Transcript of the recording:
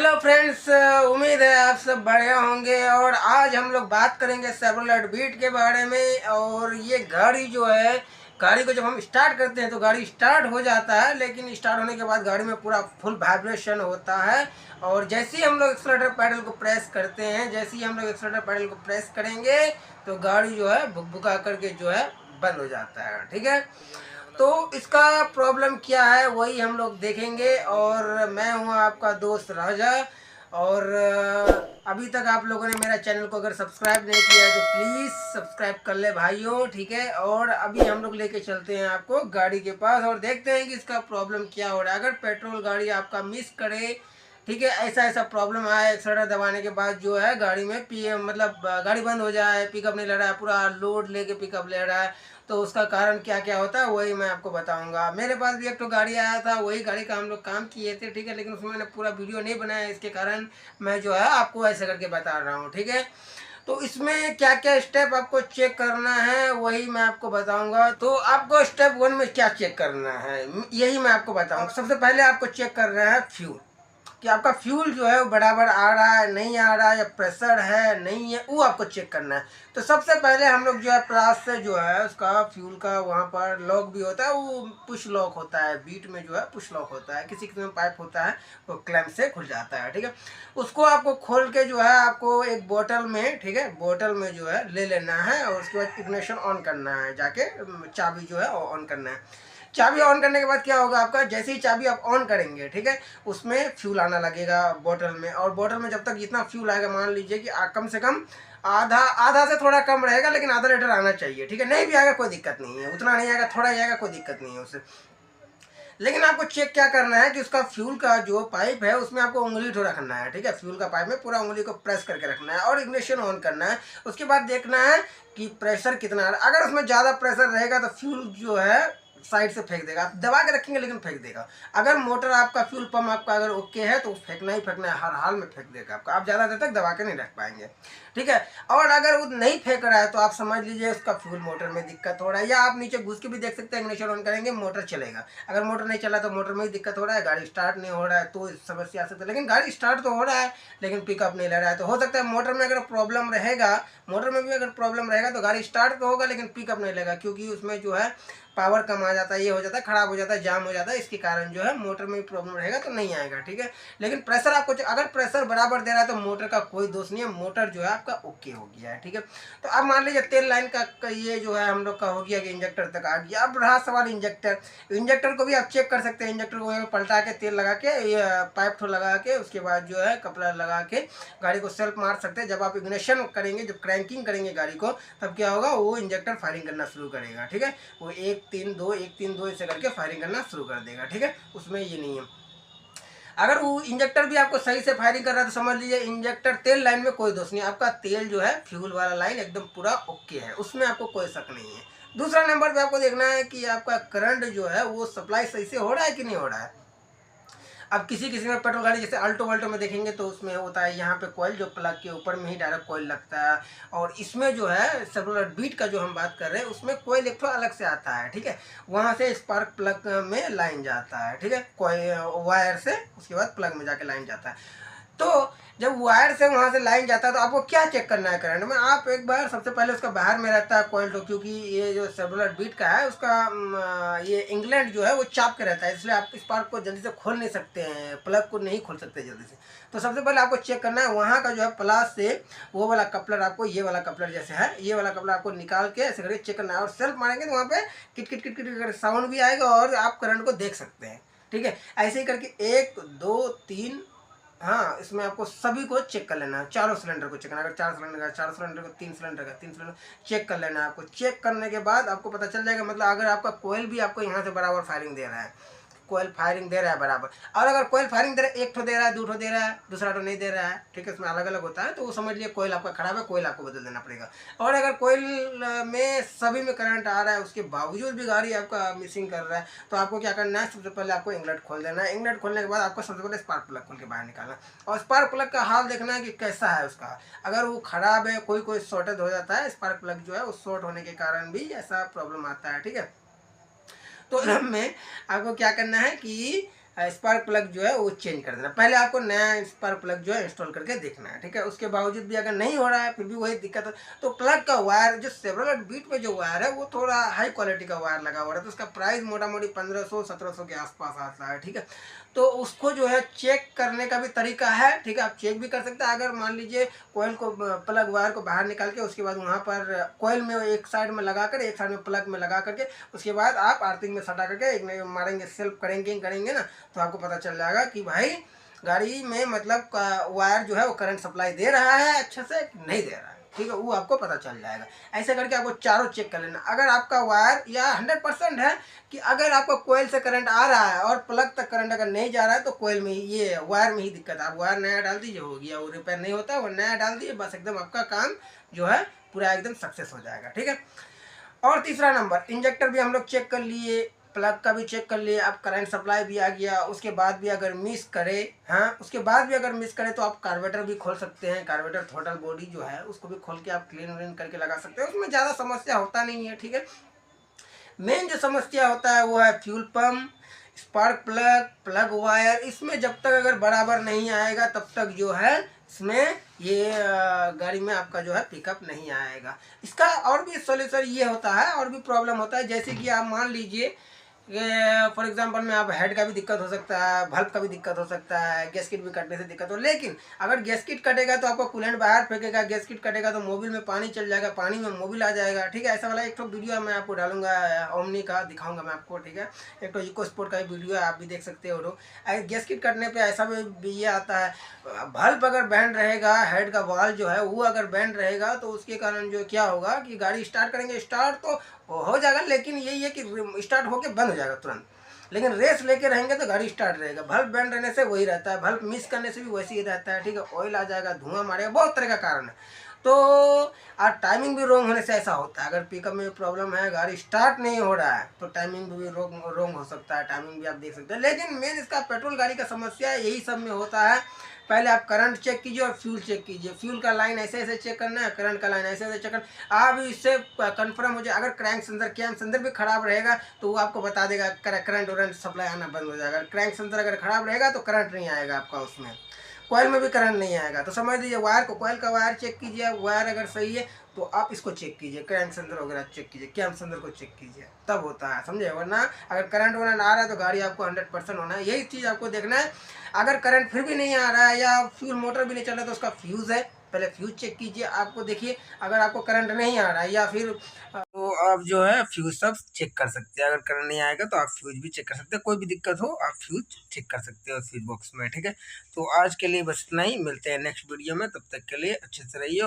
Hello friends, उम्मीद है आप सब बढ़िया होंगे। और आज हम लोग बात करेंगे शेवरलेट बीट के बारे में। और ये गाड़ी जो है, गाड़ी को जब हम स्टार्ट करते हैं तो गाड़ी स्टार्ट हो जाता है, लेकिन स्टार्ट होने के बाद गाड़ी में पूरा फुल वाइब्रेशन होता है। और जैसे ही हम लोग एक्सीलरेटर पैडल को प्रेस करते हैं, जैसे ही हम लोग एक्सीलरेटर पैडल को प्रेस करेंगे तो गाड़ी जो है भुक-भुका करके जो है बंद हो जाता है। ठीक है, तो इसका प्रॉब्लम क्या है वही हम लोग देखेंगे। और मैं हूँ आपका दोस्त राजा। और अभी तक आप लोगों ने मेरा चैनल को अगर सब्सक्राइब नहीं किया है तो प्लीज़ सब्सक्राइब कर ले भाइयों। ठीक है, और अभी हम लोग लेके चलते हैं आपको गाड़ी के पास और देखते हैं कि इसका प्रॉब्लम क्या हो रहा है। अगर पेट्रोल गाड़ी आपका मिस करे, ठीक है, ऐसा ऐसा प्रॉब्लम आया एक्सीलरेटर दबाने के बाद जो है गाड़ी में मतलब गाड़ी बंद हो जाए, पिकअप नहीं ले रहा है, पूरा लोड लेके पिकअप ले रहा है, तो उसका कारण क्या क्या होता है वही मैं आपको बताऊंगा। मेरे पास भी एक तो गाड़ी आया था, वही गाड़ी का हम लोग काम किए थे। ठीक है, लेकिन उसमें मैंने पूरा वीडियो नहीं बनाया, इसके कारण मैं जो है आपको ऐसे करके बता रहा हूँ। ठीक है, तो इसमें क्या क्या स्टेप आपको चेक करना है वही मैं आपको बताऊंगा। तो आपको स्टेप 1 में क्या चेक करना है यही मैं आपको बताऊंगा। सबसे पहले आपको चेक करना है फ्यूल, कि आपका फ्यूल जो है वो बराबर आ रहा है नहीं आ रहा है, या प्रेशर है नहीं है, वो आपको चेक करना है। तो सबसे पहले हम लोग जो है प्लास से जो है उसका फ्यूल का वहाँ पर लॉक भी होता है, वो पुश लॉक होता है, बीट में जो है पुश लॉक होता है, किसी किसी में पाइप होता है वो क्लैंप से खुल जाता है। ठीक है, उसको आपको खोल के जो है आपको एक बोतल में, ठीक है, बोतल में जो है ले लेना है और उसके बाद इग्निशन ऑन करना है, जाके चाबी जो है ऑन करना है। चाबी ऑन करने के बाद क्या होगा आपका, जैसे ही चाबी आप ऑन करेंगे, ठीक है, उसमें फ्यूल आना लगेगा बोतल में। और बोतल में जब तक जितना फ्यूल आएगा, मान लीजिए कि कम से कम आधा आधा से थोड़ा कम रहेगा, लेकिन आधा लीटर आना चाहिए। ठीक है, नहीं भी आएगा कोई दिक्कत नहीं है, उतना नहीं आएगा, थोड़ा ही आएगा, कोई दिक्कत नहीं है उससे। लेकिन आपको चेक क्या करना है कि उसका फ्यूल का जो पाइप है उसमें आपको उंगली तो रखना है। ठीक है, फ्यूल का पाइप में पूरा उंगली को प्रेस करके रखना है और इग्निशन ऑन करना है। उसके बाद देखना है कि प्रेशर कितना है। अगर उसमें ज़्यादा प्रेशर रहेगा तो फ्यूल जो है साइड से फेंक देगा, आप दबा के रखेंगे लेकिन फेंक देगा। अगर मोटर आपका फ्यूल पंप आपका अगर ओके है तो फेंकना ही फेंकना है, हर हाल में फेंक देगा आपका, आप ज़्यादा देर तक दबा के नहीं रख पाएंगे। ठीक है, और अगर वो नहीं फेंक रहा है तो आप समझ लीजिए उसका फ्यूल मोटर में दिक्कत हो रहा है, या आप नीचे घुस के भी देख सकते हैं, इग्निशन ऑन करेंगे मोटर चलेगा। अगर मोटर नहीं चला तो मोटर में ही दिक्कत हो रहा है, गाड़ी स्टार्ट नहीं हो रहा है तो समस्या आ सकती है। लेकिन गाड़ी स्टार्ट तो हो रहा है लेकिन पिकअप नहीं ले रहा है, तो हो सकता है मोटर में अगर प्रॉब्लम रहेगा, मोटर में भी अगर प्रॉब्लम रहेगा तो गाड़ी स्टार्ट तो होगा लेकिन पिकअप नहीं लेगा, क्योंकि उसमें जो है पावर कम आ जाता है, ये हो जाता है, खराब हो जाता है, जाम हो जाता है। इसके कारण जो है मोटर में प्रॉब्लम रहेगा तो नहीं आएगा। ठीक है, लेकिन प्रेशर आपको अगर प्रेशर बराबर दे रहा है तो मोटर का कोई दोष नहीं है, मोटर जो है आपका ओके हो गया है। ठीक है, तो अब मान लीजिए तेल लाइन का ये जो है हम लोग का हो गया कि इंजेक्टर तक आ गया। अब रहा सवाल इंजेक्टर, इंजेक्टर को भी आप चेक कर सकते हैं। इंजेक्टर को पलटा के तेल लगा के, ये पाइप थो लगा के, उसके बाद जो है कपड़ा लगा के गाड़ी को सेल्फ मार सकते हैं। जब आप इग्निशन करेंगे, जब क्रैंकिंग करेंगे गाड़ी को, तब क्या होगा, वो इंजेक्टर फायरिंग करना शुरू करेगा। ठीक है, वो 1-3-2 1-3-2 ऐसे करके फायरिंग करना शुरू कर देगा। ठीक है, उसमें ये नहीं है। अगर वो इंजेक्टर भी आपको सही से फायरिंग कर रहा है तो समझ लीजिए इंजेक्टर तेल लाइन में कोई दोष नहीं, आपका तेल जो है फ्यूल वाला लाइन एकदम पूरा ओके है, उसमें आपको कोई शक नहीं है। दूसरा नंबर पे आपको देखना है कि आपका करंट जो है वो सप्लाई सही से हो रहा है कि नहीं हो रहा है। अब किसी किसी में पेट्रोल गाड़ी जैसे अल्टो वल्टो में देखेंगे तो उसमें होता है यहाँ पे कॉइल, जो प्लग के ऊपर में ही डायरेक्ट कॉइल लगता है। और इसमें जो है सेवरलेट बीट का जो हम बात कर रहे हैं उसमें कॉइल एक अलग से आता है। ठीक है, वहाँ से स्पार्क प्लग में लाइन जाता है। ठीक है, कॉइल वायर से उसके बाद प्लग में जाके लाइन जाता है। तो जब वायर से वहाँ से लाइन जाता है तो आपको क्या चेक करना है करंट में, आप एक बार सबसे पहले उसका बाहर में रहता है कॉइल, तो क्योंकि ये जो सेवरलेट बीट का है उसका ये इंग्लैंड जो है वो चाप के रहता है, इसलिए आप स्पार्क को जल्दी से खोल नहीं सकते हैं, प्लग को नहीं खोल सकते जल्दी से। तो सबसे पहले आपको चेक करना है वहाँ का जो है प्लास से वो वाला कपलर, आपको ये वाला कपलर जैसे है, ये वाला कपलर आपको निकाल के ऐसे करके चेक करना है। और सेल्फ मारेंगे तो वहाँ पे kit kit kit kit sound भी आएगा और आप करंट को देख सकते हैं। ठीक है, ऐसे ही करके 1 2 3, हाँ, इसमें आपको सभी को चेक कर लेना है, चारों सिलेंडर को चेक करना है। अगर 4 सिलेंडर का 4 सिलेंडर का, 3 सिलेंडर का 3 सिलेंडर चेक कर लेना है आपको। चेक करने के बाद आपको पता चल जाएगा, मतलब अगर आपका कोयल भी आपको यहाँ से बराबर फायरिंग दे रहा है, कोयल फायरिंग दे रहा है बराबर, और अगर कोयल फायरिंग दे रहा है, एक ठो दे रहा है, 2 ठो दे रहा है, दूसरा ठो नहीं दे रहा है, ठीक है, उसमें अलग अलग होता है, तो वो समझ लिए कोयल आपका खराब है, कोयल आपको बदल देना पड़ेगा। और अगर कोयल में सभी में करंट आ रहा है उसके बावजूद भी गाड़ी आपका मिसिंग कर रहा है, तो आपको क्या करना है, सबसे पहले आपको इंगलेट खोल देना है। इंगलेट खोलने के बाद आपको सबसे पहले स्पार्क प्लग खोल के बाहर निकालना, और स्पार्क प्लग का हाल देखना है कि कैसा है उसका। अगर वो खराब है, कोई कोई शॉर्टेज हो जाता है, स्पार्क प्लग जो है वो शॉर्ट होने के कारण भी ऐसा प्रॉब्लम आता है। ठीक है, तो में आपको क्या करना है कि स्पार्क प्लग जो है वो चेंज कर देना। पहले आपको नया स्पार्क प्लग जो है इंस्टॉल करके देखना है, ठीक है। उसके बावजूद भी अगर नहीं हो रहा है, फिर भी वही दिक्कत है, तो प्लग का वायर जो सेवरोलेट बीट में जो वायर है वो थोड़ा हाई क्वालिटी का वायर लगा हुआ है, तो उसका प्राइस मोटा मोटी 1500-1700 के आसपास आता है, ठीक है। तो उसको जो है चेक करने का भी तरीका है, ठीक है। आप चेक भी कर सकते हैं। अगर मान लीजिए कोयल को, प्लग वायर को बाहर निकाल के उसके बाद वहाँ पर कोयल में एक साइड में लगा कर, एक साइड में प्लग में लगा करके, उसके बाद आप आर्थिंग में सटा करके एक मारेंगे, सेल्फ करेंगे ना, तो आपको पता चल जाएगा कि भाई गाड़ी में मतलब वायर जो है वो करंट सप्लाई दे रहा है अच्छे से नहीं दे रहा है, ठीक है। वो आपको पता चल जाएगा। ऐसे करके आपको चारों चेक कर लेना। अगर आपका वायर या 100% है कि अगर आपको कोयल से करंट आ रहा है और प्लग तक करंट अगर नहीं जा रहा है, तो कोयल में ही, ये वायर में ही दिक्कत है। आप वायर नया डाल दीजिए, हो गया, वो रिपेयर नहीं होता, वो नया डाल दीजिए, बस एकदम आपका काम जो है पूरा एकदम सक्सेस हो जाएगा, ठीक है। और तीसरा नंबर, इंजेक्टर भी हम लोग चेक कर लिए, प्लग का भी चेक कर लिए, अब करंट सप्लाई भी आ गया। उसके बाद भी अगर मिस करे, हाँ, उसके बाद भी अगर मिस करे तो आप कार्बोरेटर भी खोल सकते हैं। कार्बोरेटर थ्रॉटल बॉडी जो है उसको भी खोल के आप क्लीन व्लीन करके लगा सकते हैं। उसमें ज़्यादा समस्या होता नहीं है, ठीक है। मेन जो समस्या होता है वो है fuel pump, spark plug, plug wire. इसमें जब तक अगर बराबर नहीं आएगा तब तक जो है इसमें ये गाड़ी में आपका जो है पिकअप नहीं आएगा। इसका और भी सॉल्यूशन ये होता है, और भी प्रॉब्लम होता है, जैसे कि आप मान लीजिए फॉर एग्जांपल में आप हेड का भी दिक्कत हो सकता है, बल्ब का भी दिक्कत हो सकता है, गैसकिट भी कटने से दिक्कत हो। लेकिन अगर गैसकिट कटेगा तो आपको कूलेंट बाहर फेंकेगा, गैसकिट कटेगा तो मोबिल में पानी चल जाएगा, पानी में मोबिल आ जाएगा, ठीक है। ऐसा वाला एक तो वीडियो मैं आपको डालूंगा, ओमनी का दिखाऊंगा मैं आपको, ठीक है। एक तो इको स्पोर्ट का वीडियो है, आप भी देख सकते हो। गैसकिट कटने पर ऐसा भी ये आता है, बल्ब अगर बैंड रहेगा, हेड का वाल जो है वो अगर बैंड रहेगा तो उसके कारण जो क्या होगा कि गाड़ी स्टार्ट करेंगे, स्टार्ट तो हो जाएगा, लेकिन यही है कि स्टार्ट होके बंद हो जाएगा तुरंत। लेकिन रेस लेके रहेंगे तो गाड़ी स्टार्ट रहेगा। बल्ब बैंड रहने से वही रहता है, बल्ब मिस करने से भी वैसे ही रहता है, ठीक है। ऑयल आ जाएगा, धुआं मारेगा, बहुत तरह का कारण है। तो और टाइमिंग भी रोंग होने से ऐसा होता है। अगर पिकअप में प्रॉब्लम है, गाड़ी स्टार्ट नहीं हो रहा है, तो टाइमिंग भी रोंग हो सकता है, टाइमिंग भी आप देख सकते हैं। लेकिन मेन इसका पेट्रोल गाड़ी का समस्या यही सब में होता है। पहले आप करंट चेक कीजिए और फ्यूल चेक कीजिए। फ्यूल का लाइन ऐसे ऐसे चेक करना है, करंट का लाइन ऐसे ऐसे चेक करना। आप इससे कंफर्म हो जाए। अगर क्रैंक सेंसर भी खराब रहेगा तो वो आपको बता देगा, करंट वरंट सप्लाई आना बंद हो जाएगा। क्रैंक सेंसर अगर खराब रहेगा तो करंट नहीं आएगा आपका उसमें, कोयल में भी करंट नहीं आएगा। तो समझ लीजिए वायर को, कोयल का वायर चेक कीजिए, वायर अगर सही है तो आप इसको चेक कीजिए, क्रैंक सेंसर वगैरह चेक कीजिए, कैम सेंसर को चेक कीजिए, तब होता है, समझे। वरना अगर करंट वरंट आ रहा है तो गाड़ी आपको 100% होना है। यही चीज़ आपको देखना है। अगर करंट फिर भी नहीं आ रहा है या फ्यूल मोटर भी नहीं चल रहा तो उसका फ्यूज़ है, पहले फ्यूज चेक कीजिए। आपको देखिए अगर आपको करंट नहीं आ रहा है या फिर तो आप जो है फ्यूज सब चेक कर सकते हैं। अगर करंट नहीं आएगा तो आप फ्यूज भी चेक कर सकते हैं। कोई भी दिक्कत हो आप फ्यूज चेक कर सकते हो फ्यूज बॉक्स में, ठीक है। तो आज के लिए बस इतना ही, मिलते हैं नेक्स्ट वीडियो में, तब तक के लिए अच्छे से रहिए।